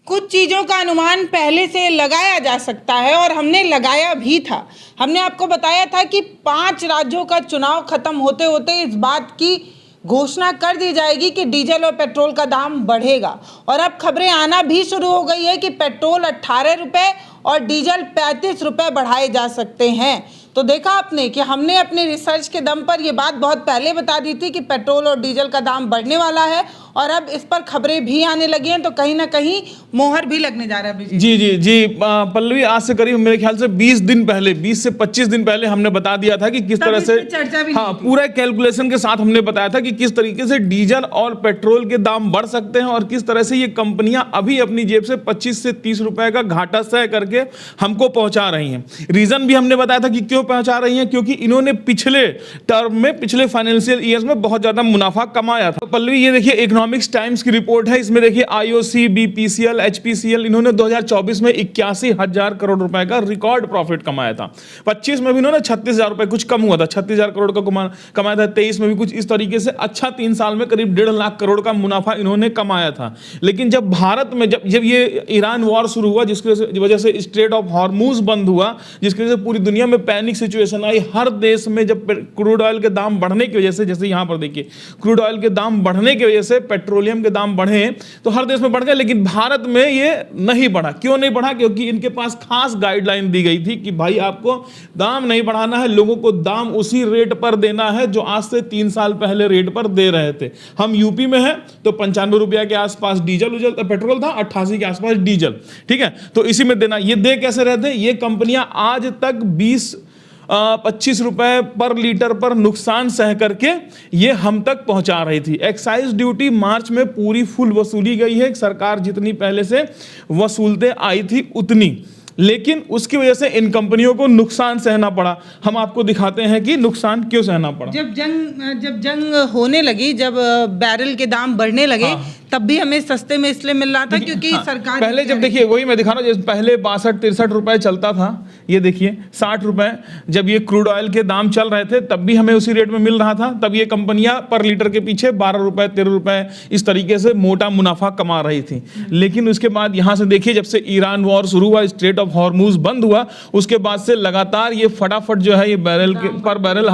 कुछ चीज़ों का अनुमान पहले से लगाया जा सकता है और हमने लगाया भी था। हमने आपको बताया था कि 5 राज्यों का चुनाव खत्म होते होते इस बात की घोषणा कर दी जाएगी कि डीजल और पेट्रोल का दाम बढ़ेगा, और अब खबरें आना भी शुरू हो गई है कि पेट्रोल 18 रुपये और डीजल 35 रुपये बढ़ाए जा सकते हैं। तो देखा आपने कि हमने अपने रिसर्च के दम पर ये बात बहुत पहले बता दी थी कि पेट्रोल और डीजल का दाम बढ़ने वाला है, और अब इस पर खबरें भी आने लगी हैं, तो कहीं ना कहीं मोहर भी लगने जा रहा है। जी पल्लवी, आज से करीब मेरे ख्याल से 20 दिन पहले, 20 से 25 दिन पहले हमने बता दिया था कि किस तरह से चर्चा भी पूरा कैलकुलेशन के साथ हमने बताया था कि किस तरीके से डीजल और पेट्रोल के दाम बढ़ सकते हैं और किस तरह से ये कंपनियां अभी अपनी जेब से 25 से 30 रुपए का घाटा तय करके हमको पहुंचा रही हैं। रीजन भी हमने बताया था कि क्यों पहुंचा रही हैं, क्योंकि इन्होंने पिछले टर्म में, पिछले फाइनेंशियल ईयर्स में बहुत ज्यादा मुनाफा कमाया था। पल्लवी, ये देखिए इकोनॉमिक्स टाइम्स की रिपोर्ट है, इसमें देखिए आईओसी, बीपीसीएल, एचपीसीएल, इन्होंने 2024 में 81,000 करोड़ रुपए का रिकॉर्ड प्रॉफिट कमाया था। 25 में भी इन्होंने 36,000 रुपए, कुछ कम हुआ था, 36,000 करोड़ का कमाया था। 23 में भी कुछ इस तरीके से अच्छा 3 साल में करीब 1.5 लाख करोड़ का मुनाफा इन्होंने कमाया था। लेकिन जब भारत में जब ये ईरान वॉर शुरू हुआ, जिसकी वजह से स्ट्रेट ऑफ हॉर्मुज बंद हुआ, जिसकी वजह से पूरी दुनिया में पैनिक सिचुएशन आई, हर देश में जब क्रूड ऑयल के दाम बढ़ने की वजह से, जैसे यहां पर देखिए क्रूड ऑयल के दाम बढ़ने की वजह से पेट्रोलियम के दाम बढ़े, तो हर देश में बढ़ गए, लेकिन भारत में ये नहीं बढ़ा। क्यों नहीं बढ़ा? क्योंकि इनके पास खास गाइडलाइन दी गई थी कि भाई आपको दाम नहीं बढ़ाना है, लोगों को दाम उसी रेट पर देना है जो आज से 3 साल पहले रेट पर दे रहे थे। हम यूपी में हैं तो 95 रुपया के आसपास डीजल पेट्रोल था, 88 के आसपास डीजल, ठीक है, तो इसी में देना। ये दे कैसे रहते? ये कंपनियां आज तक 25 रुपए पर लीटर पर नुकसान सह करके ये हम तक पहुंचा रही थी। एक्साइज ड्यूटी मार्च में पूरी फुल वसूली गई है, सरकार जितनी पहले से वसूलते आई थी उतनी, लेकिन उसकी वजह से इन कंपनियों को नुकसान सहना पड़ा। हम आपको दिखाते हैं कि नुकसान क्यों सहना पड़ा। जब जंग होने लगी, जब बैरल के दाम बढ़ने लगे, तब भी हमें सस्ते में इसलिए मिल रहा था क्योंकि सरकार पहले, जब देखिए वही मैं दिखा रहा हूँ, पहले 62-63 रुपए चलता था, ये देखिए 60 रुपए जब ये क्रूड ऑयल के दाम चल रहे थे तब भी हमें उसी रेट में मिल रहा था। तब ये कंपनियां पर लीटर के पीछे 12 रुपए 13 रुपए इस तरीके से मोटा मुनाफा कमा रही थी। लेकिन उसके बाद यहां से देखिए, जब से ईरान वॉर शुरू हुआ, स्ट्रेट ऑफ हॉर्मुज बंद हुआ, उसके बाद से लगातार ये फटाफट जो है ये बैरल के पर बैरल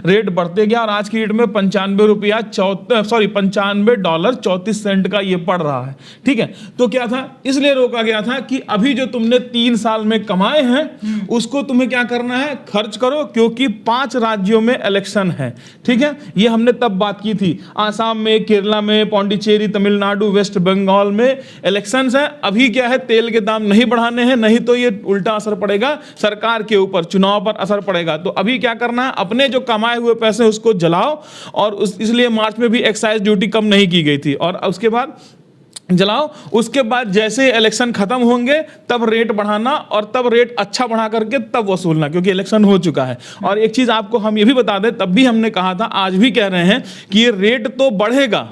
रेट बढ़ते गया, और आज की डेट में $95.34 का ये पड़ रहा है। ठीक है, तो क्या था, इसलिए रोका गया था कि अभी जो तुमने 3 साल में कमाए हैं उसको तुम्हें क्या करना है, खर्च करो, क्योंकि 5 राज्यों में इलेक्शन है। ठीक है, ये हमने तब बात की थी। आसाम में, केरला में, पौंडीचेरी, तमिलनाडु, वेस्ट बंगाल में इलेक्शंस है। अभी क्या है, तेल के दाम नहीं बढ़ाने हैं, नहीं तो ये उल्टा असर पड़ेगा सरकार के ऊपर, चुनाव पर असर पड़ेगा। तो अभी क्या करना है, अपने जो कमाए हुए पैसे उसको जलाओ, और इसलिए मार्च में भी एक्साइज ड्यूटी कम नहीं की गई थी, और उसके बाद जलाओ। उसके बाद जैसे इलेक्शन खत्म होंगे तब रेट बढ़ाना, और तब रेट अच्छा बढ़ा करके तब वसूलना, क्योंकि इलेक्शन हो चुका है। और एक चीज आपको हम ये भी बता दें, तब भी हमने कहा था, आज भी कह रहे हैं कि ये रेट तो बढ़ेगा,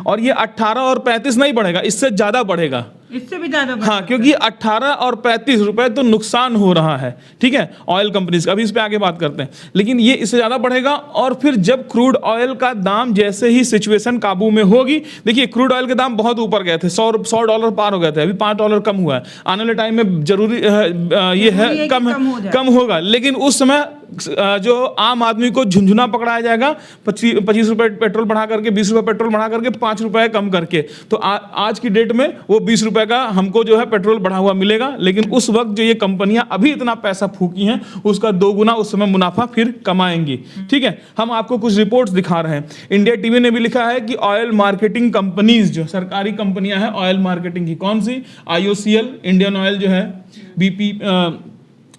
और ये 18 और 35 नहीं बढ़ेगा, इससे ज्यादा बढ़ेगा, इससे भी ज्यादा। हाँ, क्योंकि 18 और 35 रुपए तो नुकसान हो रहा है। ठीक है, ऑयल कंपनीज का, अभी इस पे आगे बात करते हैं, लेकिन ये इससे ज्यादा बढ़ेगा। और फिर जब क्रूड ऑयल का दाम, जैसे ही सिचुएशन काबू में होगी, देखिए क्रूड ऑयल के दाम बहुत ऊपर गए थे, $100 पार हो गए थे, अभी $5 कम हुआ है। आने वाले टाइम में जरूरी ये है कम होगा, लेकिन उस समय जो आम आदमी को झुंझुना पकड़ाया जाएगा, 25 रुपए पेट्रोल बढ़ा करके, 20 रुपए पेट्रोल बढ़ा करके, 5 रुपए कम करके, तो आज की डेट में वो 20 रुपए का हमको जो है पेट्रोल बढ़ा हुआ मिलेगा। लेकिन उस वक्त जो ये कंपनियां अभी इतना पैसा फूकी हैं, उसका 2 गुना उस समय मुनाफा फिर कमाएंगी। ठीक है, हम आपको कुछ रिपोर्ट्स दिखा रहे हैं। इंडिया टीवी ने भी लिखा है कि ऑयल मार्केटिंग कंपनीज, जो सरकारी कंपनियां हैं ऑयल मार्केटिंग की, कौन सी, IOCL, इंडियन ऑयल जो है, BP,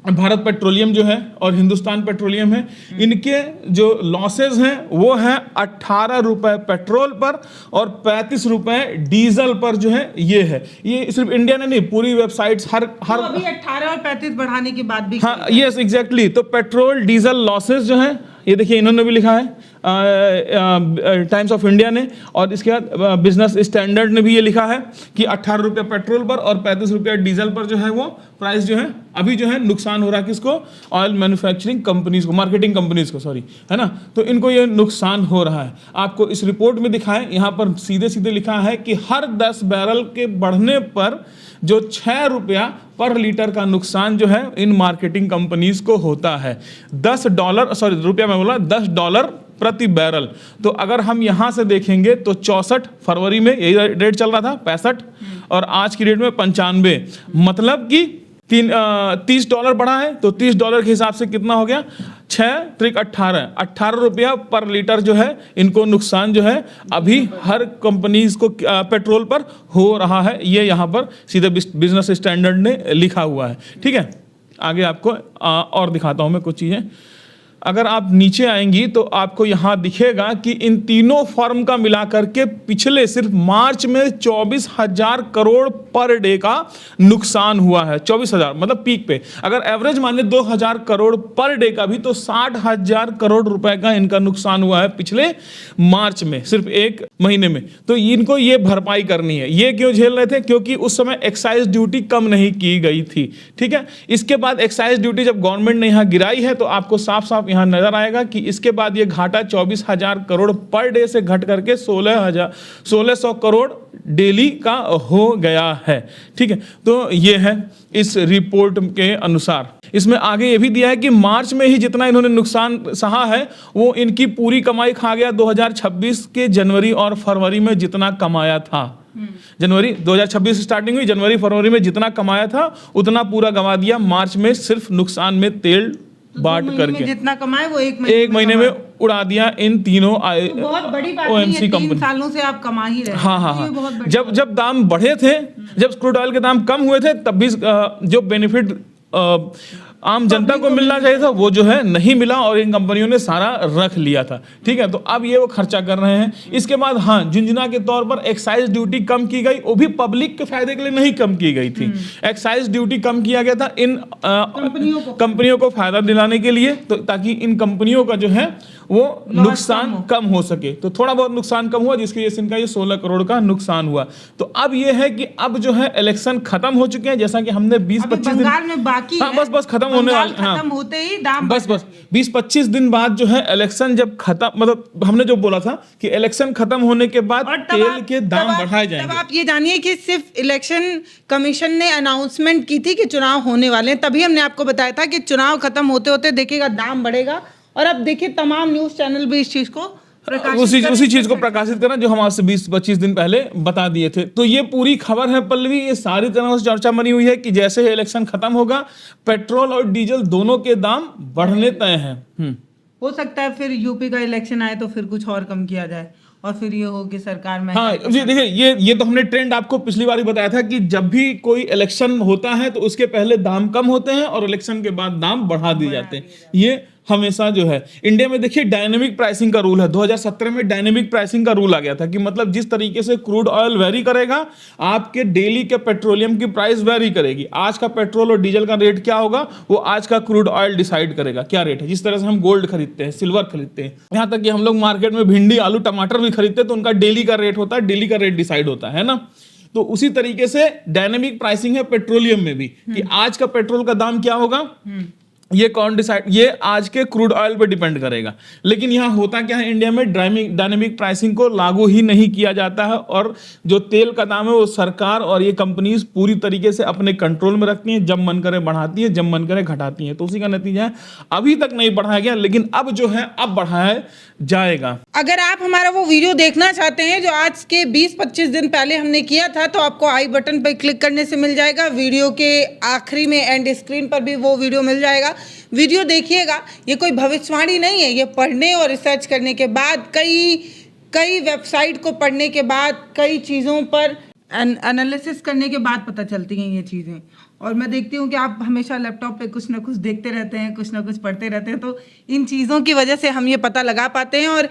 भारत पेट्रोलियम जो है, और हिंदुस्तान पेट्रोलियम है, इनके जो लॉसेज हैं वो है 18 रुपए पेट्रोल पर और 35 रुपए डीजल पर जो है ये है। ये सिर्फ इंडिया ने नहीं, पूरी वेबसाइट्स हर तो अभी 18 और 35 बढ़ाने की बात भी, हाँ, यस एग्जैक्टली। तो पेट्रोल डीजल लॉसेज जो है, ये देखिए इन्होंने भी लिखा है टाइम्स ऑफ इंडिया ने, और इसके बाद बिजनेस स्टैंडर्ड ने भी ये लिखा है कि 18 रुपये पेट्रोल पर और 35 रुपये डीजल पर जो है वो प्राइस जो है अभी जो है नुकसान हो रहा है किसको, ऑयल मैन्युफैक्चरिंग कंपनीज को, मार्केटिंग कंपनीज को, सॉरी, है ना। तो इनको ये नुकसान हो रहा है। आपको इस रिपोर्ट में दिखा है, यहाँ पर सीधे सीधे लिखा है कि हर 10 बैरल के बढ़ने पर जो 6 रुपया पर लीटर का नुकसान जो है इन मार्केटिंग कंपनीज को होता है। $10, सॉरी रुपया मैं बोला, $10 प्रति बैरल। तो अगर हम यहां से देखेंगे तो 64 फरवरी में यही रेट चल रहा था, 65, और आज की रेट में 95, मतलब कि $30 बढ़ा है। तो $30 के हिसाब से कितना हो गया, 6 त्रिक 18 रुपया पर लीटर जो है इनको नुकसान जो है अभी हर कंपनीज को पेट्रोल पर हो रहा है। ये यहाँ पर सीधे बिजनेस स्टैंडर्ड ने लिखा हुआ है। ठीक है, आगे आपको और दिखाता हूँ मैं कुछ चीज़ें। अगर आप नीचे आएंगी तो आपको यहाँ दिखेगा कि इन तीनों फर्म का मिलाकर के पिछले सिर्फ मार्च में 24,000 करोड़ पर डे का नुकसान हुआ है। 24,000 मतलब पीक पे, अगर एवरेज माने 2,000 करोड़ पर डे का भी, तो 60,000 करोड़ रुपए का इनका नुकसान हुआ है पिछले मार्च में, सिर्फ एक महीने में। तो इनको ये भरपाई करनी है। ये क्यों झेल रहे थे, क्योंकि उस समय एक्साइज ड्यूटी कम नहीं की गई थी। ठीक है, इसके बाद एक्साइज ड्यूटी जब गवर्नमेंट ने यहाँ गिराई है तो आपको साफ साफ यहाँ नजर आएगा कि इसके बाद ये घाटा 24,000 करोड़ पर डे से घट करके 1600 करोड़ डेली का हो गया है। ठीक है, तो ये है इस रिपोर्ट के अनुसार। इसमें आगे ये भी दिया है कि मार्च में ही जितना इन्होंने नुकसान सहा है वो इनकी पूरी कमाई खा गया 2026 के जनवरी और फरवरी में जितना कमाया था। जनवरी 2026 स्टार्टिंग हुई, जनवरी फरवरी में जितना कमाया था उतना पूरा गंवा दिया। मार्च में सिर्फ नुकसान में तेल बांट करके जितना कमाए वो एक महीने में उड़ा दिया इन तीनों तो बहुत बड़ी बात नहीं है, 3 सालों से आप कमा ही रहे हैं। हाँ। जब दाम बढ़े थे, जब क्रूड ऑयल के दाम कम हुए थे, तब भी जो बेनिफिट आम जनता को मिलना चाहिए था वो जो है नहीं मिला और इन कंपनियों ने सारा रख लिया था। ठीक है, तो अब ये वो खर्चा कर रहे हैं। इसके बाद हाँ, झुंझुना के तौर पर एक्साइज ड्यूटी कम की गई, वो भी पब्लिक के फायदे के लिए नहीं कम की गई थी। एक्साइज ड्यूटी कम किया गया था इन कंपनियों को फायदा दिलाने के लिए, तो ताकि इन कंपनियों का जो है वो नुकसान कम हो सके। तो थोड़ा बहुत नुकसान कम हुआ, जिसकी वजह से इनका ये 16 करोड़ का नुकसान हुआ। तो अब ये है कि अब जो है इलेक्शन खत्म हो चुके हैं, जैसा कि हमने 20-25 दिन में बाकी बस खत्म होने वाले, खत्म होते ही दाम बस 20-25 दिन बाद जो है इलेक्शन जब खत्म, मतलब हमने जो बोला था कि इलेक्शन खत्म होने के बाद तेल के दाम बढ़ाए जाएंगे। तब आप ये जानिए कि सिर्फ इलेक्शन कमीशन ने अनाउंसमेंट की थी कि चुनाव होने वाले हैं, तभी हमने आपको बताया था कि चुनाव खत्म होते होते देखिएगा दाम बढ़ेगा। और अब देखिए तमाम न्यूज चैनल भी इस चीज को उसी चीज को प्रकाशित करना जो हम आपसे 20-25 दिन पहले बता दिए थे। तो ये पूरी खबर है पल्लवी, ये सारी तरह से चर्चा बनी हुई है कि जैसे ही इलेक्शन खत्म होगा पेट्रोल और डीजल दोनों के दाम बढ़ने तय हैं। हो सकता है फिर यूपी का इलेक्शन आए तो फिर कुछ और कम किया जाए और फिर ये हो कि सरकार में। हाँ देखिए, ये तो हमने ट्रेंड आपको पिछली बार ही बताया था कि जब भी कोई इलेक्शन होता है तो उसके पहले दाम कम होते हैं और इलेक्शन के बाद दाम बढ़ा दिए जाते हैं। ये हमेशा जो है इंडिया में देखिए डायनेमिक प्राइसिंग का रूल है। 2017 में डायनेमिक प्राइसिंग का रूल आ गया था कि मतलब जिस तरीके से क्रूड ऑयल वेरी करेगा, आपके डेली के पेट्रोलियम की प्राइस वेरी करेगी। आज का पेट्रोल और डीजल का रेट क्या होगा वो आज का क्रूड ऑयल डिसाइड करेगा क्या रेट है। जिस तरह से हम गोल्ड खरीदते हैं, सिल्वर खरीदते हैं, यहाँ तक कि हम लोग मार्केट में भिंडी, आलू, टमाटर भी खरीदते हैं तो उनका डेली का रेट होता है, डेली का रेट डिसाइड होता है ना। तो उसी तरीके से डायनेमिक प्राइसिंग है पेट्रोलियम में भी कि आज का पेट्रोल का दाम क्या होगा ये कौन डिसाइड, ये आज के क्रूड ऑयल पे डिपेंड करेगा। लेकिन यहाँ होता क्या है, इंडिया में डायनेमिक प्राइसिंग को लागू ही नहीं किया जाता है और जो तेल का दाम है वो सरकार और ये कंपनीज पूरी तरीके से अपने कंट्रोल में रखती हैं। जब मन करे बढ़ाती है, जब मन करे घटाती हैं। तो उसी का नतीजा है अभी तक नहीं बढ़ाया गया, लेकिन अब जो है अब बढ़ाया जाएगा। अगर आप हमारा वो वीडियो देखना चाहते हैं जो आज के 20-25 दिन पहले हमने किया था तो आपको आई बटन पर क्लिक करने से मिल जाएगा। वीडियो के आखिरी में एंड स्क्रीन पर भी वो वीडियो मिल जाएगा। वीडियो देखिएगा। ये कोई भविष्यवाणी नहीं है, ये पढ़ने और रिसर्च करने के बाद कई वेबसाइट को पढ़ने के बाद कई चीज़ों पर एनालिसिस करने के बाद पता चलती हैं ये चीज़ें। और मैं देखती हूँ कि आप हमेशा लैपटॉप पे कुछ ना कुछ देखते रहते हैं, कुछ ना कुछ पढ़ते रहते हैं, तो इन चीज़ों की वजह से हम ये पता लगा पाते हैं। और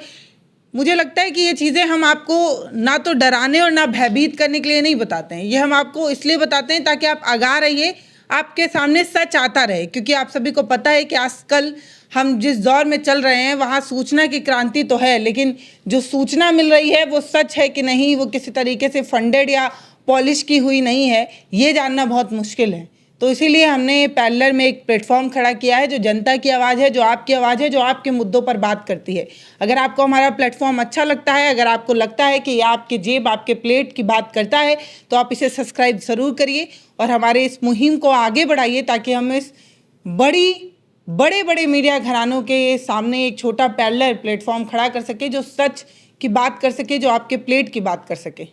मुझे लगता है कि ये चीज़ें हम आपको ना तो डराने और ना भयभीत करने के लिए नहीं बताते हैं, ये हम आपको इसलिए बताते हैं ताकि आप आगाह रहिए, आपके सामने सच आता रहे, क्योंकि आप सभी को पता है कि आजकल हम जिस दौर में चल रहे हैं वहाँ सूचना की क्रांति तो है, लेकिन जो सूचना मिल रही है वो सच है कि नहीं, वो किसी तरीके से फंडेड या पॉलिश की हुई नहीं है, ये जानना बहुत मुश्किल है। तो इसीलिए हमने पैरेलल में एक प्लेटफॉर्म खड़ा किया है जो जनता की आवाज़ है, जो आपकी आवाज़ है, जो आपके मुद्दों पर बात करती है। अगर आपको हमारा प्लेटफॉर्म अच्छा लगता है, अगर आपको लगता है कि ये आपके जेब, आपके प्लेट की बात करता है, तो आप इसे सब्सक्राइब ज़रूर करिए और हमारे इस मुहिम को आगे बढ़ाइए, ताकि हम इस बड़े बड़े मीडिया घरानों के सामने एक छोटा पैरेलल प्लेटफॉर्म खड़ा कर सके जो सच की बात कर सके, जो आपके प्लेट की बात कर सके।